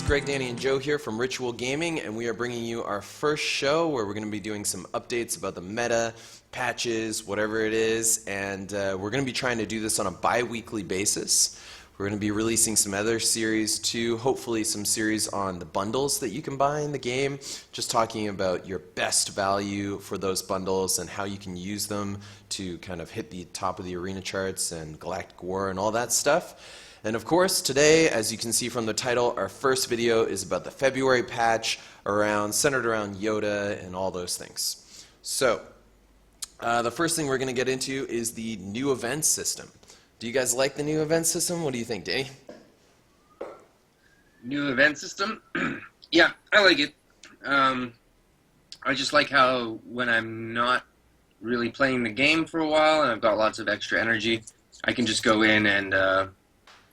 Greg, Danny, and Joe here from Ritual Gaming, and we are bringing you our first show where we're going to be doing some updates about the meta, patches, whatever it is, and we're going to be trying to do this on a bi-weekly basis. We're going to be releasing some other series too, hopefully some series on the bundles that you can buy in the game, just talking about your best value for those bundles and how you can use them to kind of hit the top of the arena charts and Galactic War and all that stuff. And of course, today, as you can see from the title, our first video is about the February patch centered around Yoda and all those things. So, the first thing we're going to get into is the new event system. Do you guys like the new event system? What do you think, Danny? New event system? Yeah, I like it. I just like how when I'm not really playing the game for a while and I've got lots of extra energy, I can just go in and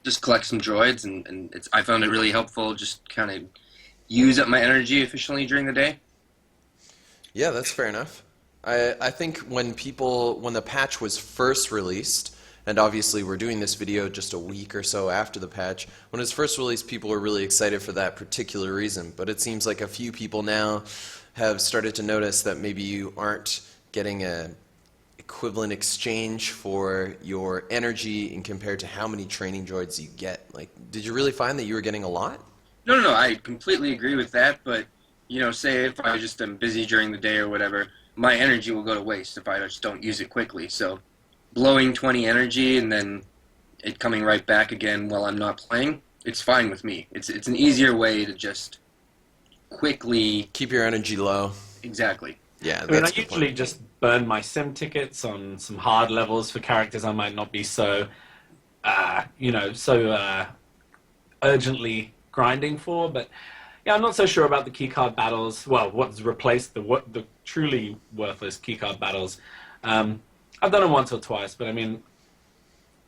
just collect some droids, and I found it really helpful just kind of use up my energy efficiently during the day. Yeah, that's fair enough. I think when the patch was first released, and obviously we're doing this video just a week or so after the patch, when it was first released, people were really excited for that particular reason. But it seems like a few people now have started to notice that maybe you aren't getting a equivalent exchange for your energy in compared to how many training droids you get. Like, did you really find that you were getting a lot? No, I completely agree with that, but, you know, say if I just am busy during the day or whatever, my energy will go to waste if I just don't use it quickly. So blowing 20 energy and then it coming right back again while I'm not playing, it's fine with me. It's an easier way to just quickly keep your energy low. Exactly. Yeah, I usually just burn my sim tickets on some hard levels for characters I might not be so, urgently grinding for. But yeah, I'm not so sure about the keycard battles. Well, what's replaced the truly worthless keycard battles. I've done them once or twice, but I mean,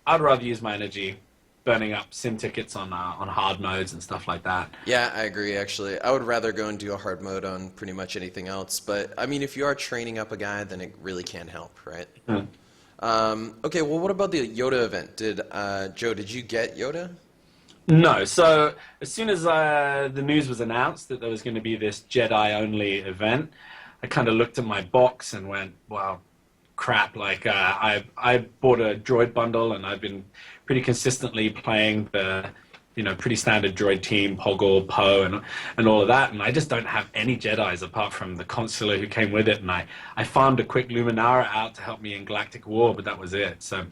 I'd rather use my energy burning up sim tickets on hard modes and stuff like that. Yeah, I agree, actually. I would rather go and do a hard mode on pretty much anything else. But, I mean, if you are training up a guy, then it really can help, right? Okay, well, what about the Yoda event? Joe, did you get Yoda? No. So, as soon as the news was announced that there was going to be this Jedi-only event, I kind of looked at my box and went, wow, crap. Like, I bought a droid bundle, and I've been pretty consistently playing the, pretty standard droid team, Poggle, Poe, and all of that, and I just don't have any Jedis apart from the consular who came with it, and I farmed a quick Luminara out to help me in Galactic War, but that was it. So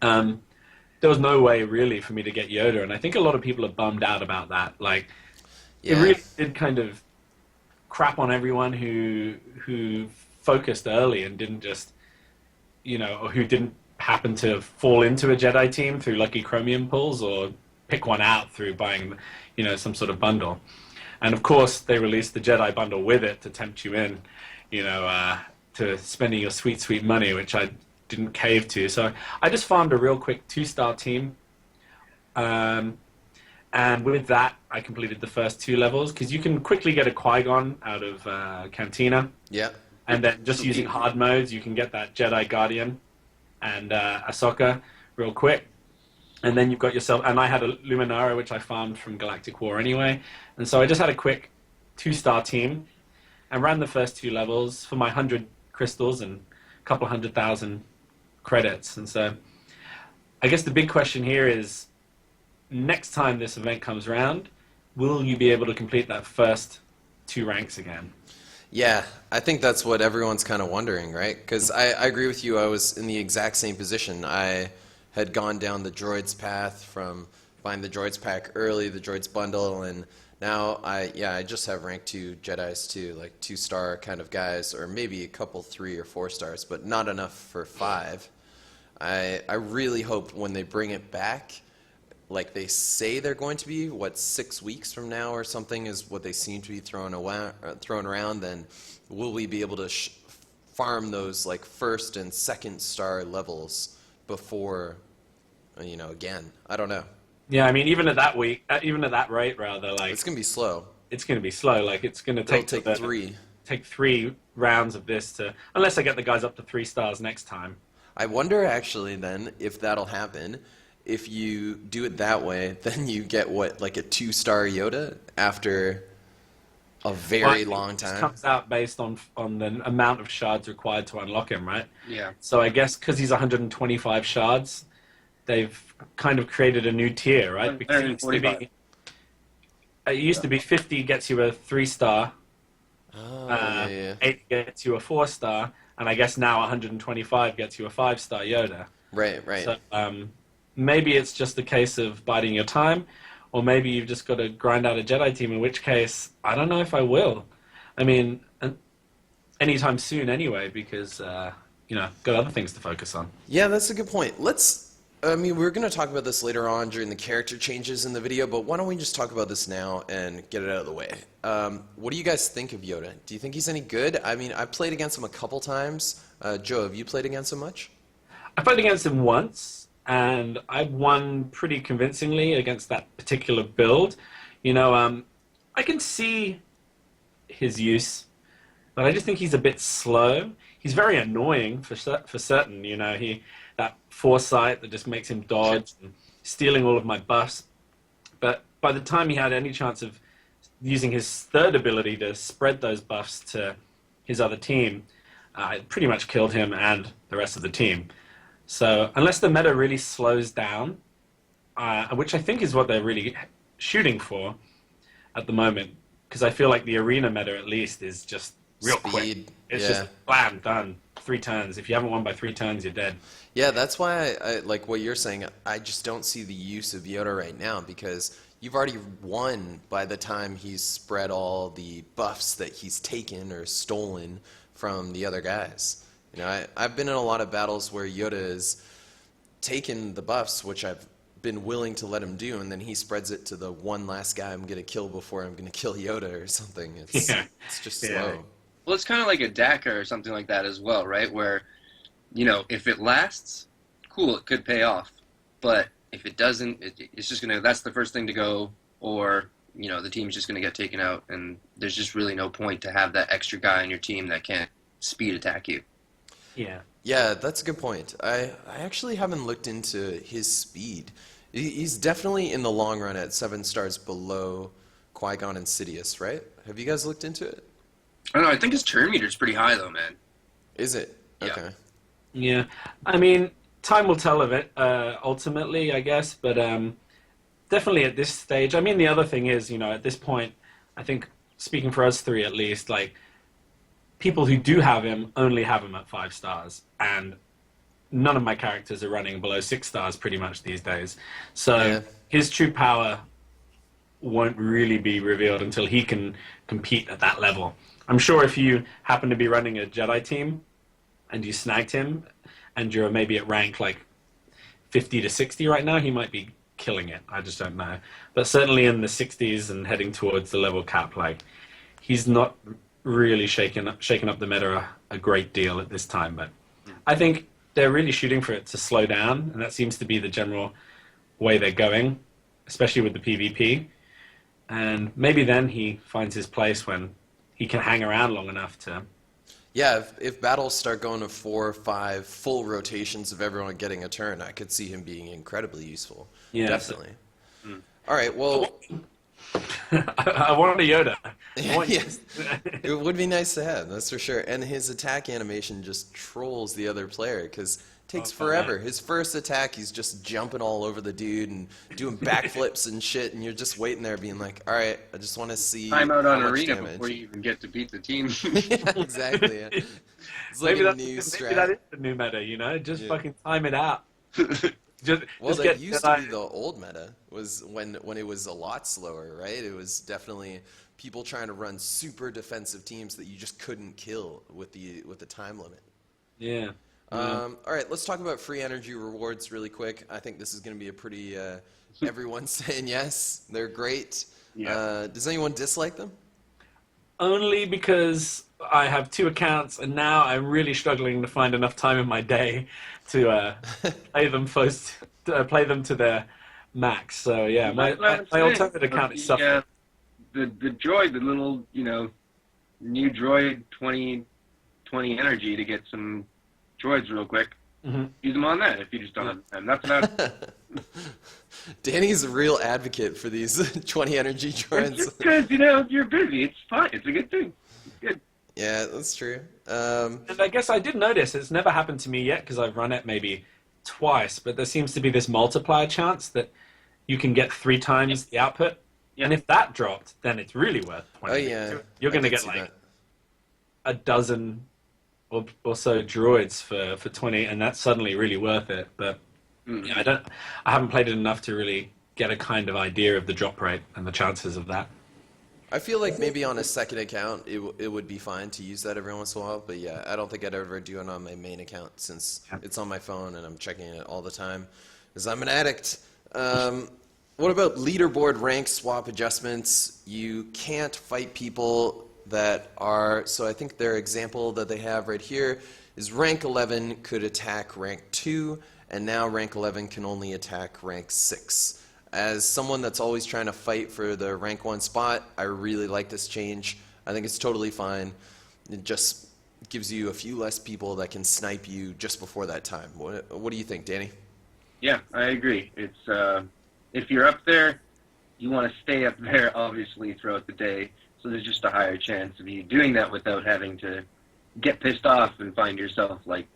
there was no way really for me to get Yoda, and I think a lot of people are bummed out about that. Like, yeah. It really did kind of crap on everyone who focused early and didn't just, or who didn't happen to fall into a Jedi team through lucky chromium pulls or pick one out through buying, some sort of bundle. And of course, they released the Jedi bundle with it to tempt you in, to spending your sweet, sweet money, which I didn't cave to. So I just farmed a real quick 2-star team. And with that, I completed the first 2 levels, because you can quickly get a Qui Gon out of Cantina. Yeah. And then just using hard modes, you can get that Jedi Guardian and Ahsoka real quick. And then you've got yourself, and I had a Luminara, which I farmed from Galactic War anyway. And so I just had a quick 2-star team and ran the first 2 levels for my 100 crystals and a couple 100,000 credits. And so I guess the big question here is, next time this event comes around, will you be able to complete that first 2 ranks again? Yeah, I think that's what everyone's kind of wondering, right? Because I agree with you. I was in the exact same position. I had gone down the droids path from buying the droids pack early, the droids bundle, and now I just have rank 2 Jedis too, like 2-star kind of guys, or maybe a couple 3 or 4 stars, but not enough for 5. I really hope when they bring it back, like they say they're going to be, 6 weeks from now or something is what they seem to be throwing around, then will we be able to farm those like 1st and 2nd star levels before, again? I don't know. Yeah, I mean, even at that rate, rather, like, it's gonna be slow. It's gonna be slow. Like, it's gonna take 3. Take 3 rounds of this unless I get the guys up to 3 stars next time. I wonder actually then if that'll happen, if you do it that way, then you get what, like a 2-star Yoda after a very long time? It comes out based on the amount of shards required to unlock him, right? Yeah. So I guess because he's 125 shards, they've kind of created a new tier, right? Because it used to be 50 gets you a 3-star, Oh, yeah. 80 gets you a 4-star, and I guess now 125 gets you a 5-star Yoda. Right. So maybe it's just a case of biding your time, or maybe you've just got to grind out a Jedi team, in which case, I don't know if I will. I mean, anytime soon anyway, because, got other things to focus on. Yeah, that's a good point. We're going to talk about this later on during the character changes in the video, but why don't we just talk about this now and get it out of the way? What do you guys think of Yoda? Do you think he's any good? I mean, I've played against him a couple times. Joe, have you played against him much? I played against him once, and I won pretty convincingly against that particular build. I can see his use, but I just think he's a bit slow. He's very annoying for certain. That foresight that just makes him dodge and stealing all of my buffs. But by the time he had any chance of using his third ability to spread those buffs to his other team, it pretty much killed him and the rest of the team. So unless the meta really slows down, which I think is what they're really shooting for at the moment, because I feel like the arena meta at least is just real quick. It's just blam, done. 3 turns. If you haven't won by 3 turns, you're dead. Yeah, that's why I like what you're saying. I just don't see the use of Yoda right now, because you've already won by the time he's spread all the buffs that he's taken or stolen from the other guys. I've been in a lot of battles where Yoda has taken the buffs, which I've been willing to let him do, and then he spreads it to the one last guy I'm going to kill before I'm going to kill Yoda or something. It's just slow. Well, it's kind of like a DACA or something like that as well, right? Where, if it lasts, cool, it could pay off. But if it doesn't, it's just that's the first thing to go, or, the team's just going to get taken out, and there's just really no point to have that extra guy on your team that can't speed attack you. Yeah, that's a good point. I actually haven't looked into his speed. He's definitely in the long run at 7 stars below Qui Gon and Sidious, right? Have you guys looked into it? I don't know. I think his turn meter's pretty high, though, man. Is it? Yeah. Okay. Yeah. I mean, time will tell of it, ultimately, I guess. But definitely at this stage. I mean, the other thing is, at this point, I think, speaking for us 3 at least, like, people who do have him only have him at 5 stars. And none of my characters are running below 6 stars pretty much these days. So his true power won't really be revealed until he can compete at that level. I'm sure if you happen to be running a Jedi team and you snagged him and you're maybe at rank like 50 to 60 right now, he might be killing it. I just don't know. But certainly in the 60s and heading towards the level cap, like, he's not really shaking up the meta a great deal at this time. But I think they're really shooting for it to slow down, and that seems to be the general way they're going, especially with the PvP. And maybe then he finds his place when he can hang around long enough to... Yeah, if battles start going to 4 or 5 full rotations of everyone getting a turn, I could see him being incredibly useful. Yeah, definitely. All right, well... I want a Yoda. Yes. It would be nice to have, that's for sure. And his attack animation just trolls the other player, because it takes forever. His first attack, he's just jumping all over the dude and doing backflips and shit, and you're just waiting there being like, all right, I just want to see time out on how much arena damage. before you even get to beat the team. Yeah, exactly. Yeah. It's like maybe a new strat. Maybe that is the new meta, Just fucking time it out. That used to be the old meta, was when it was a lot slower, right? It was definitely people trying to run super defensive teams that you just couldn't kill with the time limit. Yeah. All right, let's talk about free energy rewards really quick. I think this is going to be a pretty everyone's saying yes, they're great. Yeah. Does anyone dislike them? Only because I have 2 accounts, and now I'm really struggling to find enough time in my day to play them to their max. So yeah, my alternate account is suffering. The droid, the little new droid 20 energy to get some droids real quick. Mm-hmm. Use them on that if you just don't have time. That's about it. Danny's a real advocate for these 20 energy joins. Because, you know, if you're busy, it's fine. It's a good thing. It's good. Yeah, that's true. And I guess I did notice, it's never happened to me yet because I've run it maybe twice, but there seems to be this multiplier chance that you can get 3 times the output. Yeah. And if that dropped, then it's really worth 20. Oh, yeah. You're going to I can get see like that. a dozen or so droids for 20, and that's suddenly really worth it. But yeah, I haven't played it enough to really get a kind of idea of the drop rate and the chances of that. I feel like maybe on a second account it would be fine to use that every once in a while, but yeah, I don't think I'd ever do it on my main account since it's on my phone and I'm checking it all the time because I'm an addict. What about leaderboard rank swap adjustments? You can't fight people that are, so I think their example that they have right here is rank 11 could attack rank 2, and now rank 11 can only attack rank 6. As someone that's always trying to fight for the rank 1 spot, I really like this change. I think it's totally fine. It just gives you a few less people that can snipe you just before that time. What do you think, Danny? Yeah, I agree. It's if you're up there, you want to stay up there, obviously, throughout the day. So there's just a higher chance of you doing that without having to get pissed off and find yourself like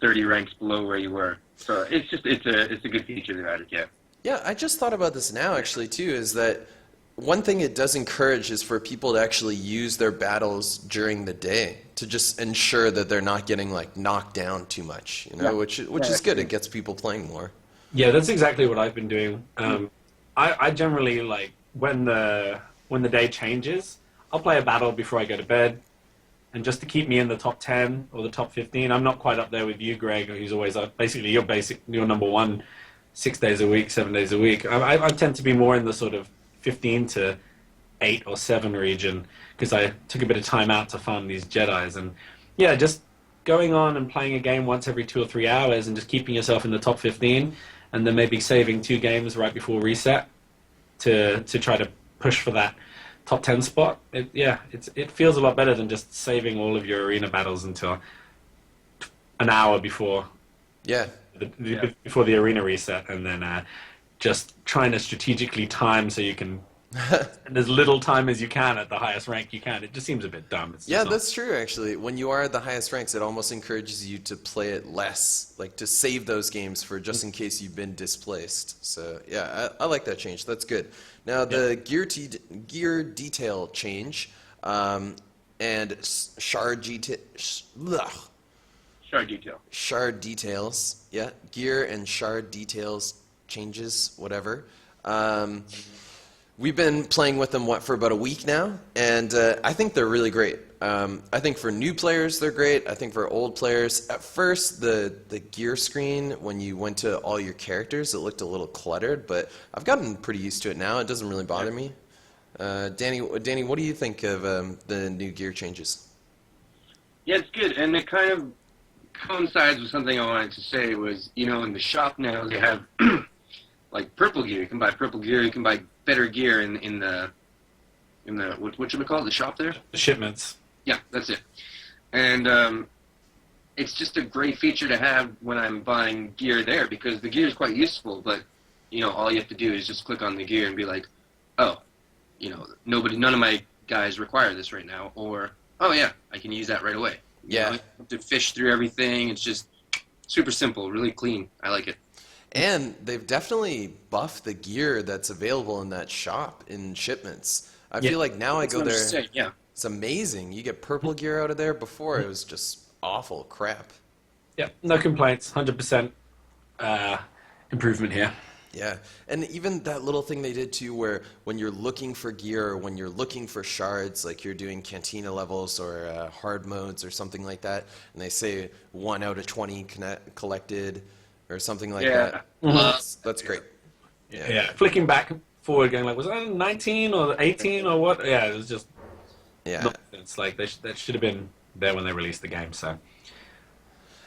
30 ranks below where you were. So it's a good feature they've added, yeah. Yeah, I just thought about this now actually too, is that one thing it does encourage is for people to actually use their battles during the day to just ensure that they're not getting like knocked down too much, you know, which is good. It gets people playing more. Yeah, that's exactly what I've been doing. I generally like when the day changes, I'll play a battle before I go to bed, and just to keep me in the top 10 or the top 15. I'm not quite up there with you, Greg, who's always basically you're number 1 6 days a week, 7 days a week. I tend to be more in the sort of 15 to 8 or 7 region because I took a bit of time out to farm these Jedis, and yeah, just going on and playing a game once every 2 or 3 hours and just keeping yourself in the top 15, and then maybe saving 2 games right before reset to try to push for that top 10 spot. It feels a lot better than just saving all of your arena battles until an hour before before the arena reset, and then just trying to strategically time so you can spend as little time as you can at the highest rank you can. It just seems a bit dumb. That's true actually. When you are at the highest ranks, it almost encourages you to play it less, like to save those games for just in case you've been displaced. So yeah, I like that change. That's good. Now the gear detail change and shard details. Yeah, gear and shard details changes, whatever. We've been playing with them, for about a week now, and I think they're really great. I think for new players, they're great. I think for old players, at first, the gear screen, when you went to all your characters, it looked a little cluttered, but I've gotten pretty used to it now. It doesn't really bother me. Danny, what do you think of the new gear changes? Yeah, it's good, and it kind of coincides with something I wanted to say was, you know, in the shop now they have like purple gear. You can buy purple gear. You can buy better gear in the what should we call it? The shop there? The shipments. Yeah, that's it. And it's just a great feature to have when I'm buying gear there because the gear is quite useful. But you know, all you have to do is just click on the gear and be like, oh, you know, none of my guys require this right now, or oh yeah, I can use that right away. You know, you have to fish through everything. It's just super simple, really clean. I like it. And they've definitely buffed the gear that's available in that shop in shipments. I feel like now I go there, it's amazing. You get purple gear out of there. Before it was just awful crap. Yeah, no complaints. 100% improvement here. Yeah, and even that little thing they did too, where when you're looking for gear or when you're looking for shards, like you're doing Cantina levels or hard modes or something like that, and they say 1 out of 20 collected or something like that. That's great. Yeah, flicking back and forward, going like, was that 19 or 18 or what? Yeah, it was just. Yeah, it's like that should have been there when they released the game. So.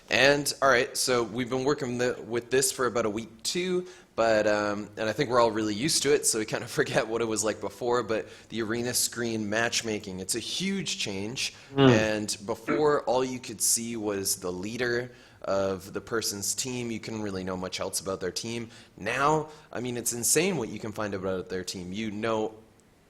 And all right, so we've been working with this for about a week too. But and I think we're all really used to it, so we kind of forget what it was like before. But the arena screen matchmaking, it's a huge change. And before, all you could see was the leader of the person's team. You couldn't really know much else about their team. Now, I mean, it's insane what you can find about their team. You know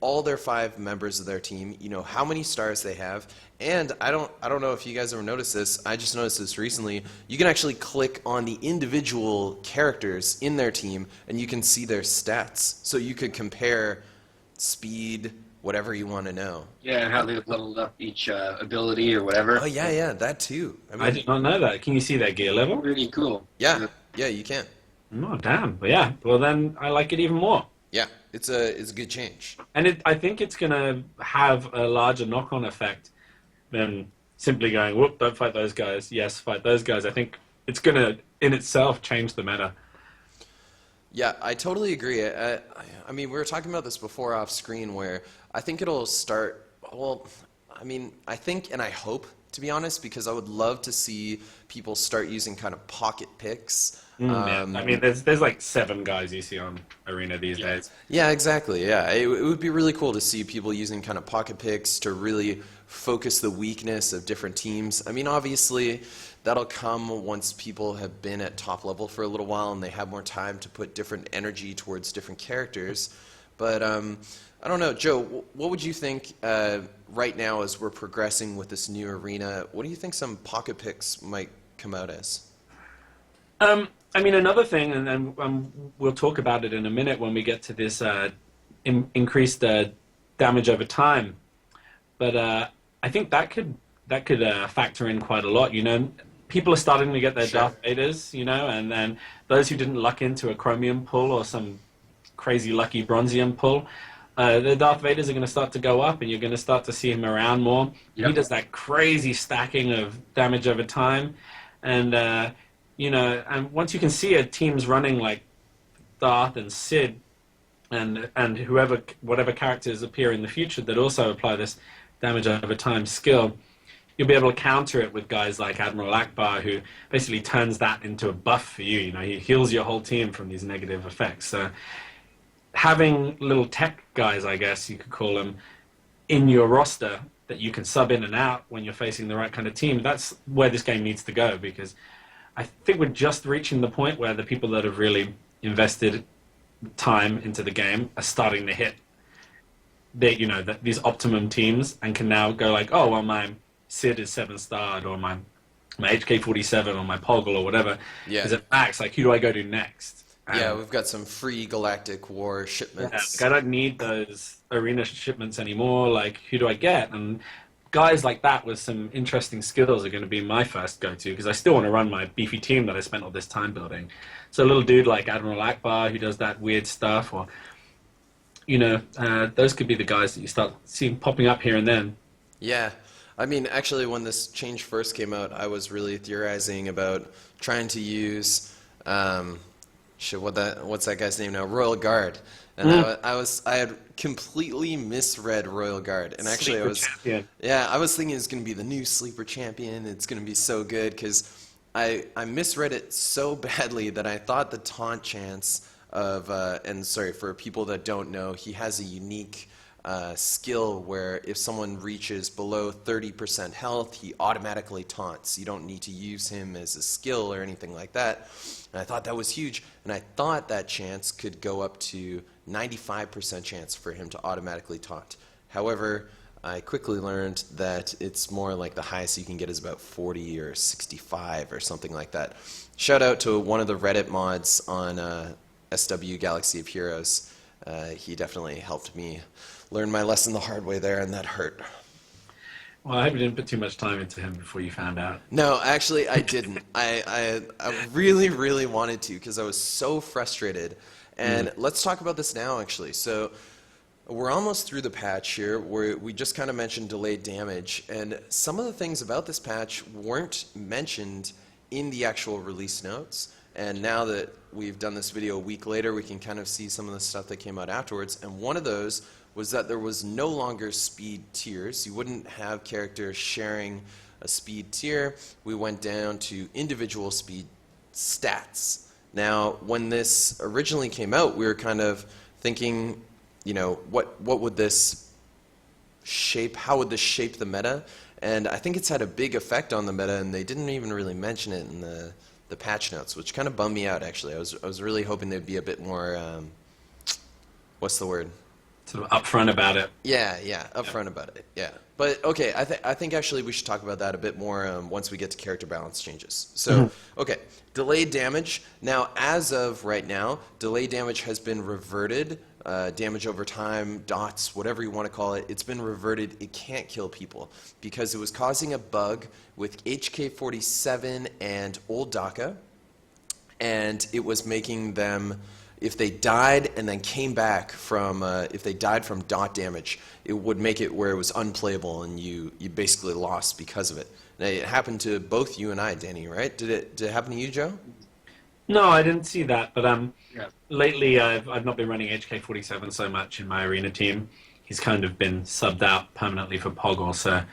all their 5 members of their team. You know how many stars they have. And I don't know if you guys ever noticed this. I just noticed this recently. You can actually click on the individual characters in their team, and you can see their stats. So you could compare speed, whatever you want to know. Yeah, and how they've leveled up each ability or whatever. Oh yeah, that too. I did not know that. Can you see their gear level? Pretty cool. Yeah, you can. Oh, damn. But yeah, well then I like it even more. Yeah, it's a good change. And I think it's going to have a larger knock-on effect than simply going, whoop, don't fight those guys. Yes, fight those guys. I think it's going to, in itself, change the meta. Yeah, I totally agree. I mean, we were talking about this before off screen where I think it'll start, well, I mean, I think and I hope, to be honest, because I would love to see people start using kind of pocket picks. Yeah. I mean, there's like 7 guys you see on Arena these days. Yeah, exactly. Yeah, it would be really cool to see people using kind of pocket picks to really focus the weakness of different teams. I mean, obviously, that'll come once people have been at top level for a little while and they have more time to put different energy towards different characters. But I don't know, Joe, what would you think right now as we're progressing with this new arena? What do you think some pocket picks might come out as? I mean, another thing, and we'll talk about it in a minute when we get to this increased damage over time. But I think that could factor in quite a lot. You know, people are starting to get their Darth Vaders, you know, and then those who didn't luck into a Chromium pull or some crazy lucky Bronzium pull, the Darth Vaders are going to start to go up, and you're going to start to see him around more. Yep. He does that crazy stacking of damage over time, and you know, and once you can see a team's running like Darth and Sid, and whatever characters appear in the future that also apply this damage over time skill, you'll be able to counter it with guys like Admiral Akbar, who basically turns that into a buff for you. You know, he heals your whole team from these negative effects. So having little tech guys, I guess you could call them, in your roster that you can sub in and out when you're facing the right kind of team, that's where this game needs to go, because I think we're just reaching the point where the people that have really invested time into the game are starting to hit these optimum teams and can now go like, oh, well, my Sid is 7-starred, or my HK-47 or my Poggle or whatever is at max. Like, who do I go to next? Yeah, we've got some free Galactic War shipments. Yeah, like, I don't need those arena shipments anymore. Like, who do I get? And guys like that with some interesting skills are going to be my first go-to, because I still want to run my beefy team that I spent all this time building. So a little dude like Admiral Akbar who does that weird stuff, or, you know, those could be the guys that you start seeing popping up here and then. Yeah. I mean, actually, when this change first came out, I was really theorizing about trying to use, what's that guy's name now? Royal Guard. And I had completely misread Royal Guard, and actually I was thinking it's going to be the new sleeper champion. It's going to be so good, because I misread it so badly that I thought the taunt chance of and sorry for people that don't know, he has a unique skill where if someone reaches below 30% health, he automatically taunts. You don't need to use him as a skill or anything like that. And I thought that was huge, and I thought that chance could go up to 95% chance for him to automatically taunt. However, I quickly learned that it's more like the highest you can get is about 40 or 65 or something like that. Shout out to one of the Reddit mods on SW Galaxy of Heroes. He definitely helped me learn my lesson the hard way there, and that hurt. Well, I hope you didn't put too much time into him before you found out. No, actually, I didn't. I really, really wanted to, because I was so frustrated. And let's talk about this now, actually. So we're almost through the patch here. We just kind of mentioned delayed damage. And some of the things about this patch weren't mentioned in the actual release notes. And now that we've done this video a week later, we can kind of see some of the stuff that came out afterwards. And one of those was that there was no longer speed tiers. You wouldn't have characters sharing a speed tier. We went down to individual speed stats. Now, when this originally came out, we were kind of thinking, you know, what would this shape, how would this shape the meta? and I think it's had a big effect on the meta, and they didn't even really mention it in the patch notes, which kind of bummed me out, actually. I was really hoping they'd be a bit more, what's the word? Sort of upfront about it. Yeah, upfront about it, yeah. But, okay, I think actually we should talk about that a bit more once we get to character balance changes. So, okay, delayed damage. Now, as of right now, delayed damage has been reverted. Damage over time, dots, whatever you want to call it, it's been reverted. It can't kill people because it was causing a bug with HK47 and Old DACA, and it was making them, if they died and then came back from, if they died from dot damage, it would make it where it was unplayable and you basically lost because of it. Now, it happened to both you and I, Danny, right? Did it happen to you, Joe? No, I didn't see that, but Yeah. lately I've not been running HK47 so much in my arena team. He's kind of been subbed out permanently for Poggle, so...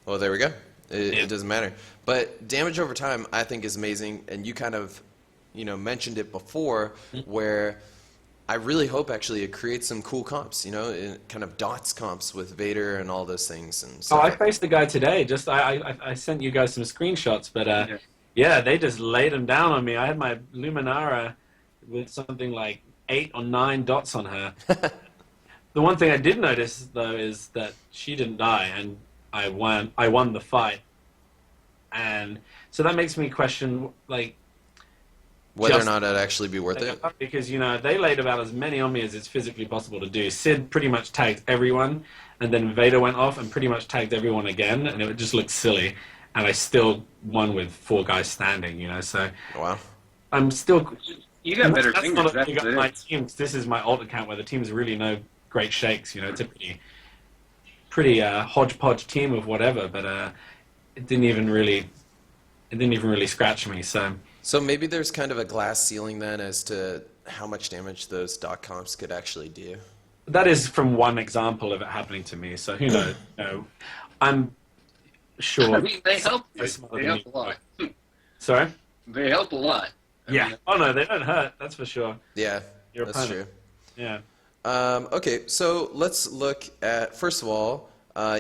Well, there we go. It doesn't matter. But damage over time, I think, is amazing, and you kind of, mentioned it before, where I really hope actually it creates some cool comps, kind of dots comps with Vader and all those things. And I faced the guy today. Just I sent you guys some screenshots, but yeah, they just laid him down on me. I had my Luminara with something like 8 or 9 dots on her. The one thing I did notice though is that she didn't die, and I won the fight, and so that makes me question like whether or not it'd actually be worth it. Because they laid about as many on me as it's physically possible to do. Sid pretty much tagged everyone, and then Vader went off and pretty much tagged everyone again, and it just looked silly. And I still won with 4 guys standing. So wow, I'm still. You got better fingers. That's my team. This is my alt account where the team's really no great shakes. It's a pretty hodgepodge team of whatever, but it didn't even really scratch me. So maybe there's kind of a glass ceiling then as to how much damage those dot comps could actually do. That is from one example of it happening to me. So who knows? I'm sure. I mean, they help. They help a lot. Sorry? They help a lot. Yeah. Oh no, they don't hurt. That's for sure. Yeah, Your that's opponent. true. Yeah. Okay, so let's look at, first of all,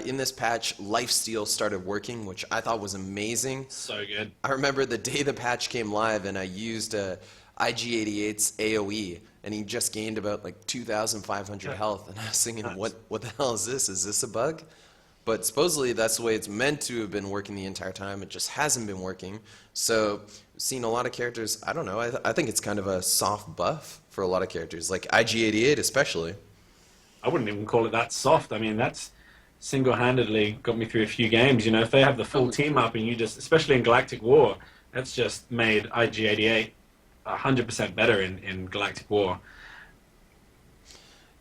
in this patch, Lifesteal started working, which I thought was amazing. So good. I remember the day the patch came live, and I used IG88's AoE, and he just gained about like 2,500 health, and I was thinking, Nice. what the hell is this? Is this a bug? But supposedly that's the way it's meant to have been working the entire time. It just hasn't been working. So seen a lot of characters, I don't know, I think it's kind of a soft buff for a lot of characters, like IG88 especially. I wouldn't even call it that soft. I mean, that's single-handedly got me through a few games. If they have the full team up and you just, especially in Galactic War, that's just made IG88 100% better in Galactic War.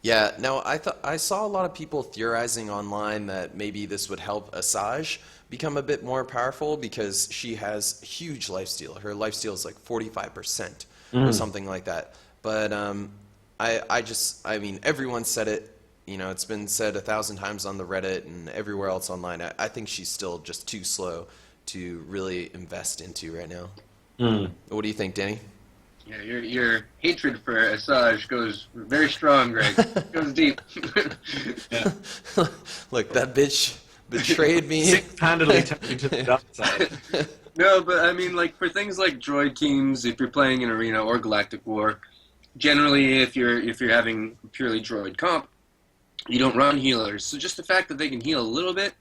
Yeah, now I saw a lot of people theorizing online that maybe this would help Asajj become a bit more powerful because she has huge lifesteal. Her lifesteal is like 45% or something like that. But I mean, everyone said it. It's been said 1,000 times on the Reddit and everywhere else online. I think she's still just too slow to really invest into right now. What do you think, Danny? Yeah, your hatred for Asajj goes very strong, Greg. It goes deep. Yeah. Look, that bitch betrayed me. Single-handedly took you to the dark side. No, but I mean, like, for things like droid teams, if you're playing in Arena or Galactic War, generally, if you're having purely droid comp, you don't run healers. So just the fact that they can heal a little bit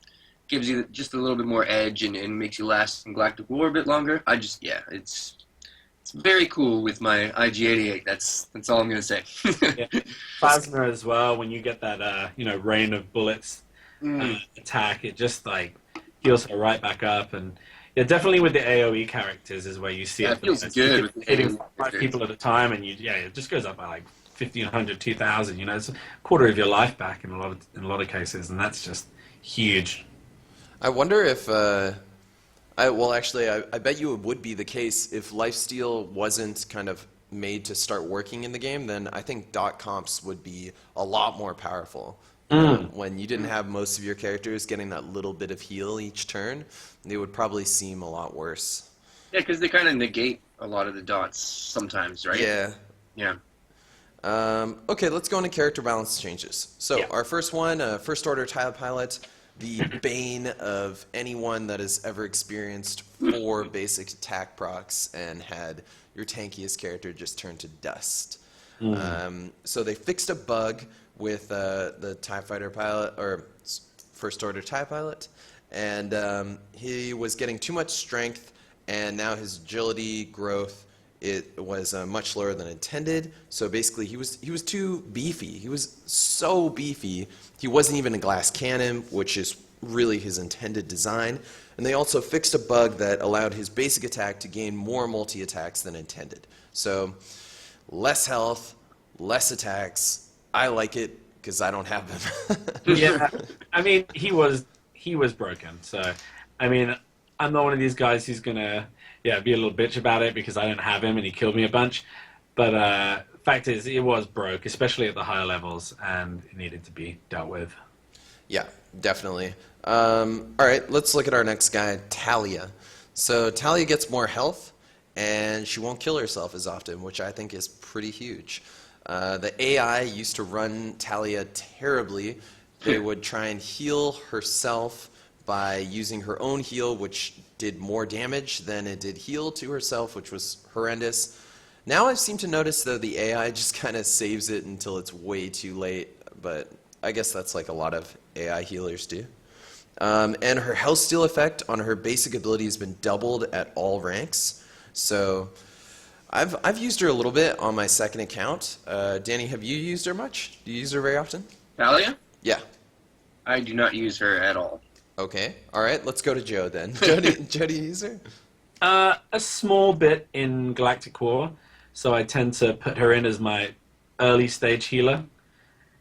gives you just a little bit more edge and makes you last in Galactic War a bit longer. It's very cool with my IG88. That's all I'm gonna say. Yeah. Plasma as well. When you get that rain of bullets attack, it just like heals her right back up. And yeah, definitely with the AOE characters is where you see it. It feels good with the hitting AOE 5 people at a time, and it just goes up by like 1,500, 2,000. It's a quarter of your life back in a lot of cases, and that's just huge. I wonder if. I bet you it would be the case if Lifesteal wasn't kind of made to start working in the game, then I think dot comps would be a lot more powerful. When you didn't have most of your characters getting that little bit of heal each turn, they would probably seem a lot worse. Yeah, because they kind of negate a lot of the dots sometimes, right? Yeah. Yeah. Okay, let's go into character balance changes. So our first one, First Order TIE Pilot. the bane of anyone that has ever experienced 4 basic attack procs and had your tankiest character just turn to dust. So they fixed a bug with the TIE Fighter pilot, or First Order TIE pilot, and he was getting too much strength, and now his agility growth, it was much lower than intended. So basically he was too beefy. He was so beefy, he wasn't even a glass cannon, which is really his intended design. And they also fixed a bug that allowed his basic attack to gain more multi-attacks than intended. So less health, less attacks. I like it because I don't have them. Yeah, I mean, he was broken. So, I mean, I'm not one of these guys who's gonna be a little bitch about it because I don't have him and he killed me a bunch. But fact is, it was broke, especially at the higher levels, and it needed to be dealt with. Yeah, definitely. All right, let's look at our next guy, Talia. So Talia gets more health, and she won't kill herself as often, which I think is pretty huge. The AI used to run Talia terribly. They would try and heal herself by using her own heal, which did more damage than it did heal to herself, which was horrendous. Now I seem to notice, though, the AI just kind of saves it until it's way too late, but I guess that's like a lot of AI healers do. And her health steal effect on her basic ability has been doubled at all ranks. So I've used her a little bit on my second account. Danny, have you used her much? Do you use her very often? Talia? Yeah. I do not use her at all. Okay. All right. Let's go to Joe then. Joe, do you use her? A small bit in Galactic War, so I tend to put her in as my early stage healer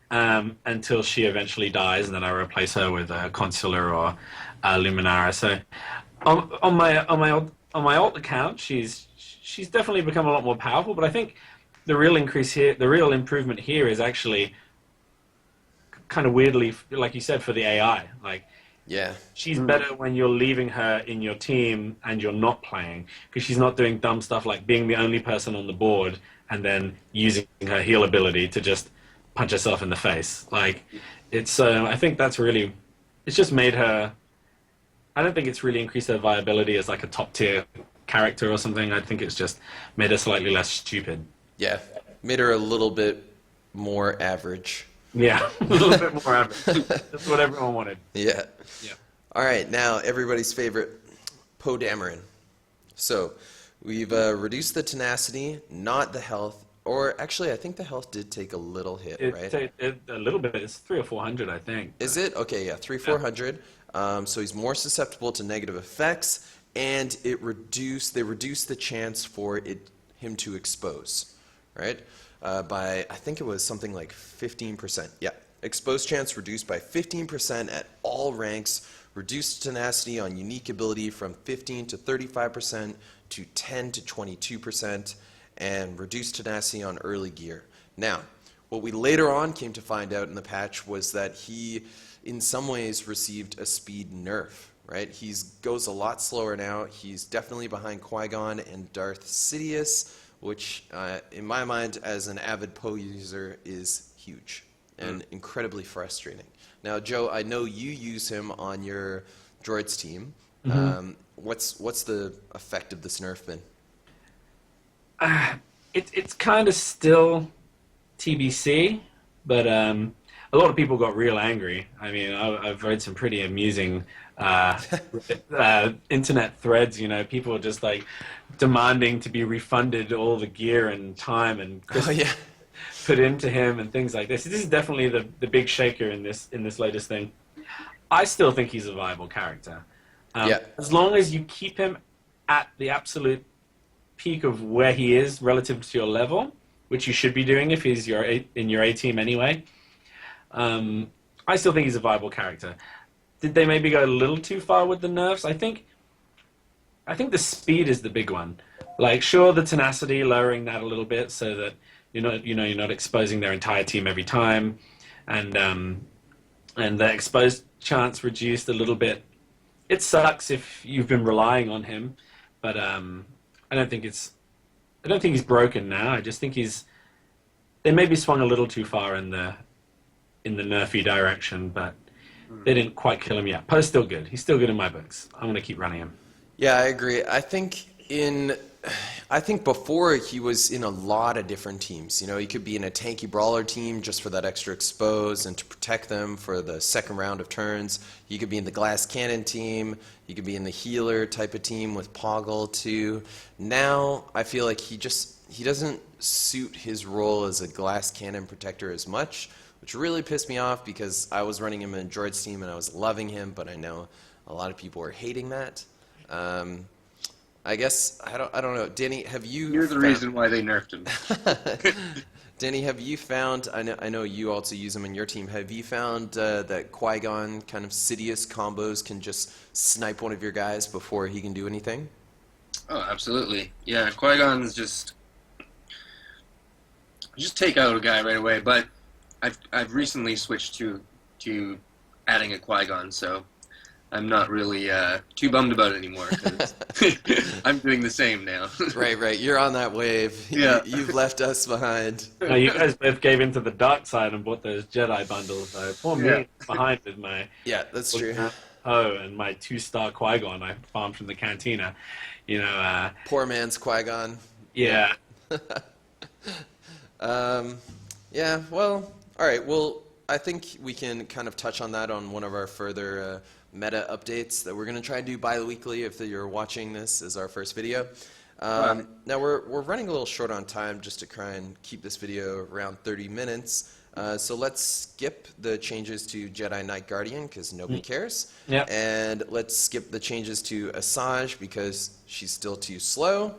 until she eventually dies, and then I replace her with a Consular or Luminara. So on my alt account, she's definitely become a lot more powerful. But I think the real improvement here is actually kind of weirdly, like you said, for the AI. Like, yeah, she's better when you're leaving her in your team and you're not playing, because she's not doing dumb stuff like being the only person on the board and then using her heal ability to just punch herself in the face. Like, it's I think that's really, it's just made her, I don't think it's really increased her viability as like a top tier character or something. I think it's just made her slightly less stupid. Yeah, made her a little bit more average. Yeah, a little bit more average. That's what everyone wanted. Yeah. Yeah. All right, now everybody's favorite, Poe Dameron. So we've reduced the tenacity, not the health, or actually I think the health did take a little hit, right? A little bit. It's 300 or 400, I think. Is it? Okay, yeah, 400. So he's more susceptible to negative effects, and they reduced the chance for him to expose, right? By, I think it was something like 15%. Yeah, exposed chance reduced by 15% at all ranks, reduced tenacity on unique ability from 15 to 35% to 10 to 22%, and reduced tenacity on early gear. Now, what we later on came to find out in the patch was that he, in some ways, received a speed nerf, right? He goes a lot slower now. He's definitely behind Qui Gon and Darth Sidious, which, in my mind, as an avid Poe user, is huge and incredibly frustrating. Now, Joe, I know you use him on your droids team. Mm-hmm. What's the effect of this nerf been? It's kind of still TBC, but a lot of people got real angry. I mean, I've read some pretty amusing internet threads. You know, people are just like demanding to be refunded all the gear and time and put into him and things like this. This is definitely the big shaker in this latest thing. I still think he's a viable character. As long as you keep him at the absolute peak of where he is relative to your level, which you should be doing if he's in your A team anyway. I still think he's a viable character. Did they maybe go a little too far with the nerfs? I think the speed is the big one. Like, sure, the tenacity, lowering that a little bit so that you're not exposing their entire team every time, and the exposed chance reduced a little bit. It sucks if you've been relying on him, but I don't think he's broken now. I just think they maybe swung a little too far in the nerfy direction, but they didn't quite kill him yet. Poe's still good. He's still good in my books. I'm going to keep running him. Yeah, I agree. I think before he was in a lot of different teams. You know, he could be in a tanky brawler team just for that extra expose and to protect them for the second round of turns. He could be in the glass cannon team. He could be in the healer type of team with Poggle too. Now I feel like he doesn't suit his role as a glass cannon protector as much, which really pissed me off because I was running him in Droid's team and I was loving him, but I know a lot of people are hating that. I guess I don't know. Danny, have you? You're the reason why they nerfed him. Danny, have you found? I know you also use him in your team. Have you found that Qui Gon kind of Sidious combos can just snipe one of your guys before he can do anything? Oh, absolutely. Yeah, Qui Gon's just take out a guy right away. But I've recently switched to adding a Qui Gon, so I'm not really too bummed about it anymore. 'Cause I'm doing the same now. Right. You're on that wave. Yeah. You've left us behind. No, you guys both gave into the dark side and bought those Jedi bundles, though. Poor me, behind with my Yeah, that's true. and my 2-star Qui-Gon I farmed from the cantina. You know, Poor man's Qui Gon. yeah. Yeah. Well, all right. Well, I think we can kind of touch on that on one of our further meta updates that we're going to try to do bi-weekly if you're watching this as our first video. Now we're running a little short on time just to try and keep this video around 30 minutes. So let's skip the changes to Jedi Knight Guardian because nobody cares. Yep. And let's skip the changes to Asajj because she's still too slow.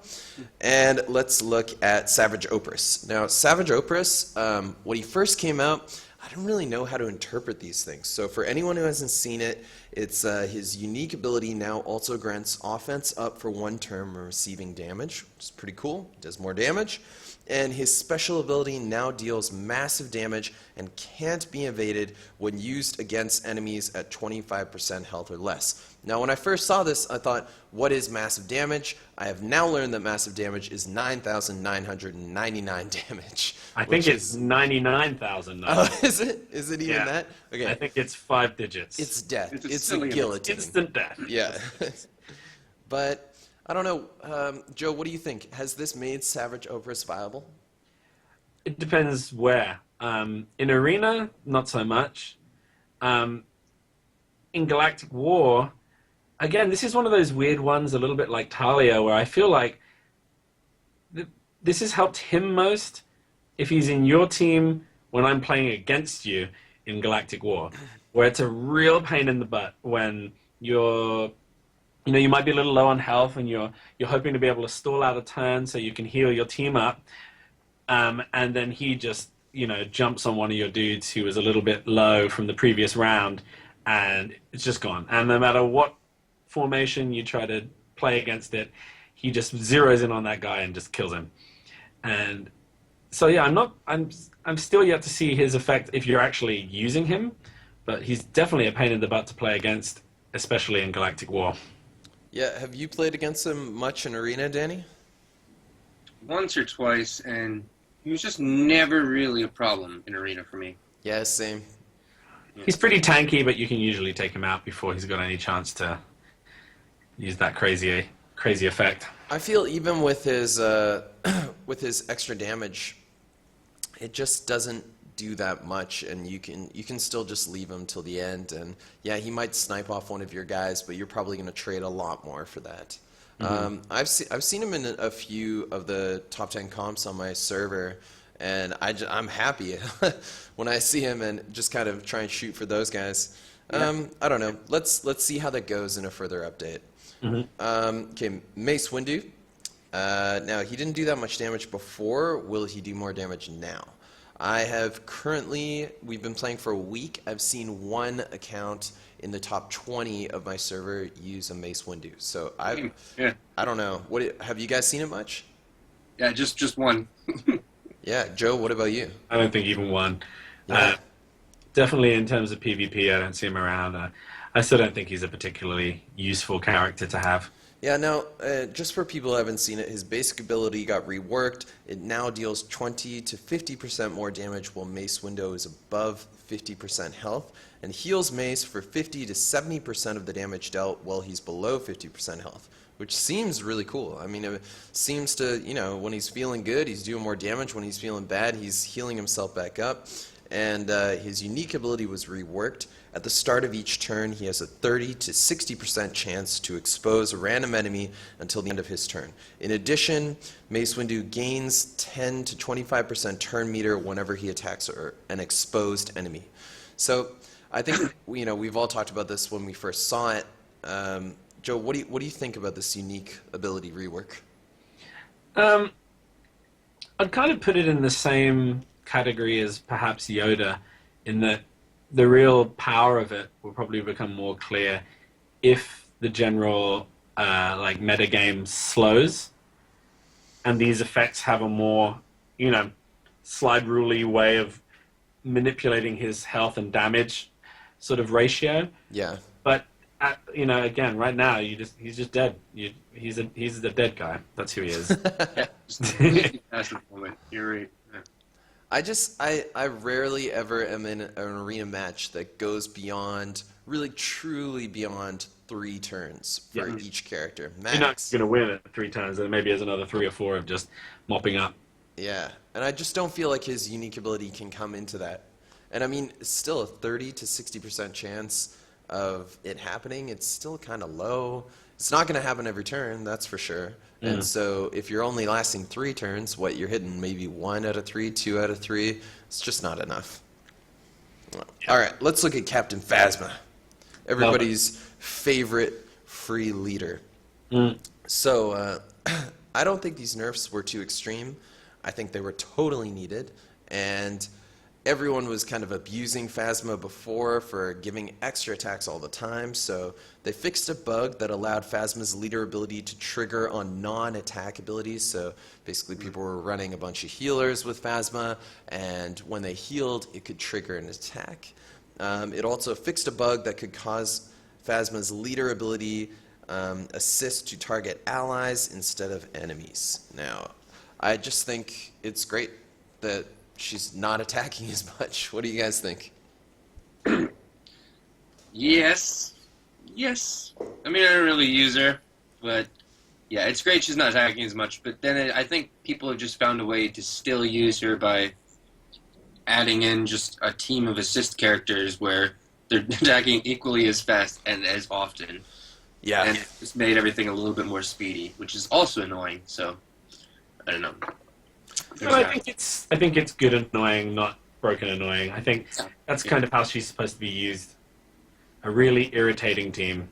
And let's look at Savage Oprah. Now, Savage Oprah, when he first came out, I don't really know how to interpret these things. So for anyone who hasn't seen it, it's his unique ability now also grants offense up for 1 turn when receiving damage, which is pretty cool. It does more damage. And his special ability now deals massive damage and can't be evaded when used against enemies at 25% health or less. Now, when I first saw this, I thought, what is massive damage? I have now learned that massive damage is 9,999 damage. I think it's 99,000. Oh, is it? Is it even that? Okay. I think it's 5 digits. It's death. It's a silly guillotine. instant death. Yeah. But I don't know. Joe, what do you think? Has this made Savage Oprah viable? It depends where. In Arena, not so much. In Galactic War, again, this is one of those weird ones, a little bit like Talia, where I feel like this has helped him most if he's in your team when I'm playing against you in Galactic War, where it's a real pain in the butt when you might be a little low on health and you're hoping to be able to stall out a turn so you can heal your team up, and then he just jumps on one of your dudes who was a little bit low from the previous round, and it's just gone. And no matter what formation you try to play against it, he just zeroes in on that guy and just kills him. And so yeah, I'm still yet to see his effect if you're actually using him, but he's definitely a pain in the butt to play against, especially in Galactic War. Yeah, have you played against him much in Arena, Danny? Once or twice, and he was just never really a problem in Arena for me. Yeah, same. He's pretty tanky, but you can usually take him out before he's got any chance to use that crazy effect. I feel even with his extra damage, it just doesn't do that much, and you can still just leave him till the end. And yeah, he might snipe off one of your guys, but you're probably going to trade a lot more for that. Mm-hmm. I've seen him in a few of the top 10 comps on my server, and I'm happy when I see him and just kind of try and shoot for those guys. I don't know. Let's see how that goes in a further update. Mm-hmm. Okay, Mace Windu. Now, he didn't do that much damage before. Will he do more damage now? We've been playing for a week. I've seen one account in the top 20 of my server use a Mace Windu. So I don't know. Have you guys seen it much? Yeah, just one. Yeah, Joe, what about you? I don't think even one. Yeah. Definitely in terms of PvP, I don't see him around. I still don't think he's a particularly useful character to have. Yeah, now, just for people who haven't seen it, his basic ability got reworked. It now deals 20 to 50% more damage while Mace Windu is above 50% health, and heals Mace for 50 to 70% of the damage dealt while he's below 50% health, which seems really cool. I mean, it seems to, you know, when he's feeling good, he's doing more damage. When he's feeling bad, he's healing himself back up. And his unique ability was reworked. At the start of each turn, he has a 30 to 60% chance to expose a random enemy until the end of his turn. In addition, Mace Windu gains 10 to 25% turn meter whenever he attacks an exposed enemy. So I think you know we've all talked about this when we first saw it. Joe, what do you think about this unique ability rework? I'd kind of put it in the same category as perhaps Yoda, in that the real power of it will probably become more clear if the general like metagame slows and these effects have a more, you know, slide rule-y way of manipulating his health and damage sort of ratio. Yeah. But you know, again, right now he's just dead. He's the dead guy. That's who he is. That's the moment. You're right. Yeah. I rarely ever am in an arena match that goes beyond, really truly beyond 3 turns for each character. Max. You're not going to win it 3 times, and maybe there's another 3 or 4 of just mopping up. Yeah, and I just don't feel like his unique ability can come into that. And I mean, it's still a 30 to 60% chance of it happening. It's still kind of low. It's not going to happen every turn, that's for sure. And so if you're only lasting 3 turns, what you're hitting maybe 1 out of 3, 2 out of 3, it's just not enough. All right, let's look at Captain Phasma, everybody's favorite free leader. So I don't think these nerfs were too extreme. I think they were totally needed, and everyone was kind of abusing Phasma before for giving extra attacks all the time, so they fixed a bug that allowed Phasma's leader ability to trigger on non-attack abilities. So basically people were running a bunch of healers with Phasma, and when they healed, it could trigger an attack. It also fixed a bug that could cause Phasma's leader ability assist to target allies instead of enemies. Now, I just think it's great that she's not attacking as much. What do you guys think? Yes. I mean, I don't really use her, but yeah, it's great she's not attacking as much. But then I think people have just found a way to still use her by adding in just a team of assist characters where they're attacking equally as fast and as often. Yeah. And it's made everything a little bit more speedy, which is also annoying. So I don't know. Well, I think it's good annoying, not broken annoying. I think that's kind of how she's supposed to be used. A really irritating team.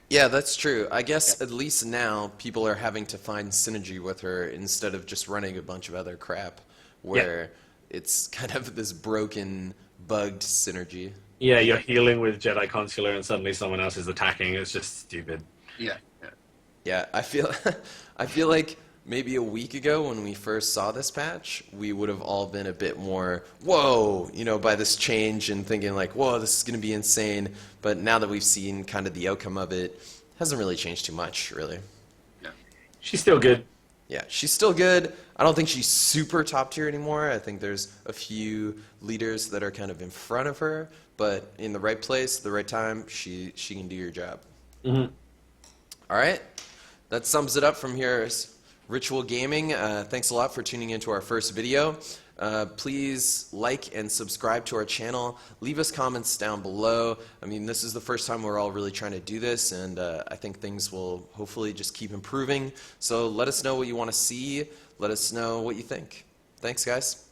Yeah, that's true. I guess at least now people are having to find synergy with her instead of just running a bunch of other crap where it's kind of this broken, bugged synergy. Yeah, you're healing with Jedi Consular and suddenly someone else is attacking. It's just stupid. Yeah, I feel like maybe a week ago when we first saw this patch, we would have all been a bit more, whoa, you know, by this change and thinking like, whoa, this is going to be insane. But now that we've seen kind of the outcome of it, hasn't really changed too much, really. Yeah. She's still good. Yeah, she's still good. I don't think she's super top tier anymore. I think there's a few leaders that are kind of in front of her, but in the right place, the right time, she can do your job. All right, that sums it up from here. Ritual Gaming, thanks a lot for tuning into our first video. Please like and subscribe to our channel. Leave us comments down below. I mean, this is the first time we're all really trying to do this, and I think things will hopefully just keep improving. So let us know what you want to see. Let us know what you think. Thanks, guys.